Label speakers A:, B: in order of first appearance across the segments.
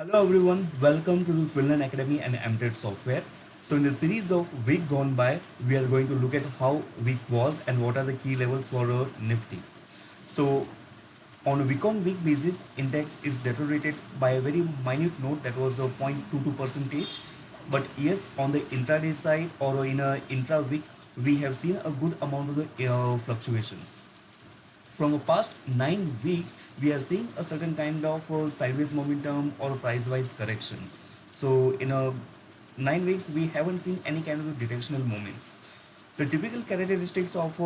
A: Hello everyone, welcome to the Finland Academy and Embedded Software. So in the series of week gone by, we are going to look at how week was and what are the key levels for Nifty. So on a week-on-week basis, index is deteriorated by a very minute note that was a 0.22 percentage. But yes, on the intraday side or in a intra-week, we have seen a good amount of the fluctuations. From the past 9 weeks, we are seeing a certain kind of sideways momentum or price wise corrections. So, in a 9 weeks, we haven't seen any kind of directional movements. The typical characteristics of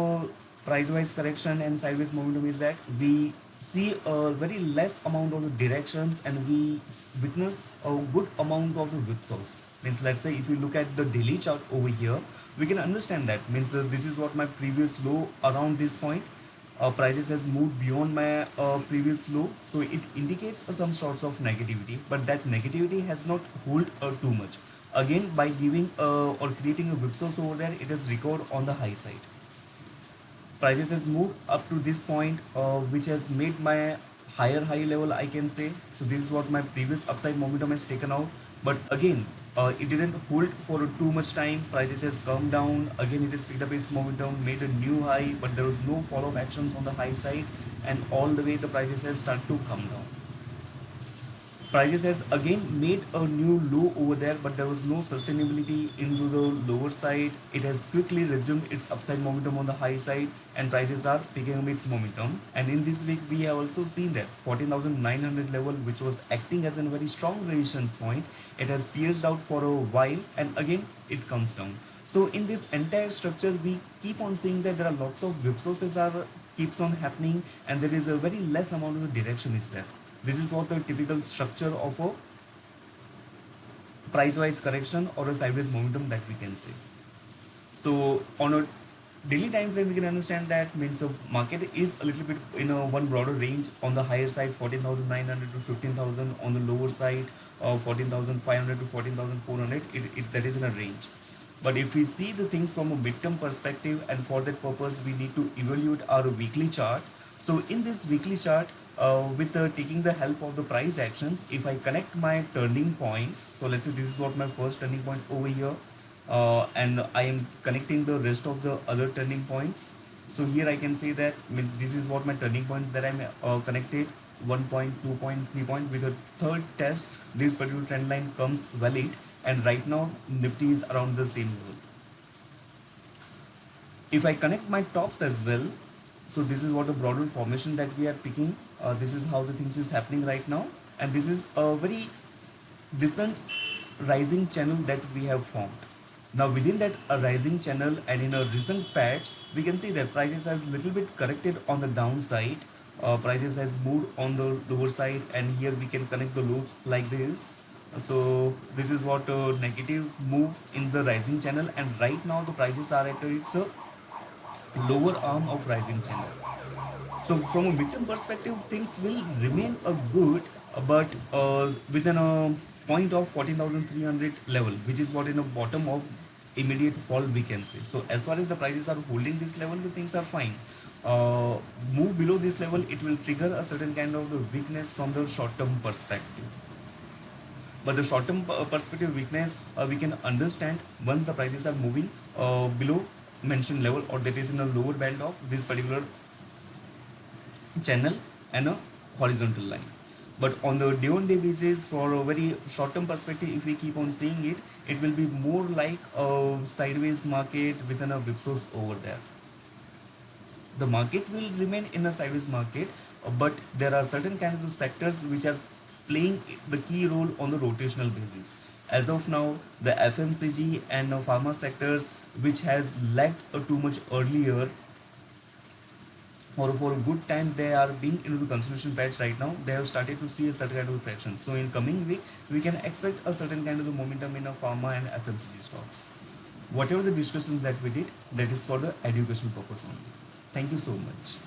A: price wise correction and sideways momentum is that we see a very less amount of the directions and we witness a good amount of the whipsaws. Means, let's say if you look at the daily chart over here, we can understand that means this is what my previous low around this point, prices has moved beyond my previous low, so it indicates some sorts of negativity, but that negativity has not hold too much. Again, by giving or creating a whipsaws over there, it has recovered on the high side. Prices has moved up to this point, which has made my higher high level, I can say. So this is what my previous upside momentum has taken out, but again, it didn't hold for too much time. Prices has come down again, it has picked up its momentum, made a new high, but there was no follow-up actions on the high side, and all the way the prices has started to come down. Prices has again made a new low over there, but there was no sustainability into the lower side. It has quickly resumed its upside momentum on the high side, and prices are picking up its momentum. And in this week, we have also seen that 14,900 level, which was acting as a very strong resistance point, it has pierced out for a while, and again it comes down. So in this entire structure, we keep on seeing that there are lots of whipsaws are keeps on happening, and there is a very less amount of the direction is there. This is what the typical structure of a price wise correction or a sideways momentum that we can say. So on a daily time frame, we can understand that means the market is a little bit in a one broader range. On the higher side, 14,900 to 15,000. On the lower side, 14,500 to 14,400. That is in a range. But if we see the things from a midterm perspective, and for that purpose, we need to evaluate our weekly chart. So in this weekly chart, with taking the help of the price actions, if I connect my turning points, so let's say this is what my first turning point over here, and I am connecting the rest of the other turning points. So here I can say that means this is what my turning points that I'm connected. 1 point, 2 point, 3 point. With a third test, this particular trend line comes valid, and right now Nifty is around the same level. If I connect my tops as well, so this is what the broader formation that we are picking. This is how the things is happening right now, and this is a very decent rising channel that we have formed. Now within that a rising channel and in a recent patch, we can see that prices has little bit corrected on the downside. Prices has moved on the lower side, and here we can connect the lows like this. So this is what a negative move in the rising channel, and right now the prices are at its lower arm of rising channel. So from a midterm perspective, things will remain a good, but within a point of 14,300 level, which is what in a bottom of immediate fall we can say. So as far as the prices are holding this level, the things are fine. Move below this level, it will trigger a certain kind of the weakness from the short-term perspective. But the short-term perspective weakness, we can understand once the prices are moving below mentioned level, or that is in a lower band of this particular channel and a horizontal line. But on the day on day basis, for a very short term perspective, if we keep on seeing it, it will be more like a sideways market within a whipsaws over there. The market will remain in a sideways market, but there are certain kind of sectors which are playing the key role on the rotational basis. As of now, the FMCG and pharma sectors, which has lagged too much earlier, for a good time they are being into the consolidation patch right now. They have started to see a certain kind of traction. So in coming week, we can expect a certain kind of the momentum in a pharma and FMCG stocks. Whatever the discussions that we did, that is for the education purpose only. Thank you so much.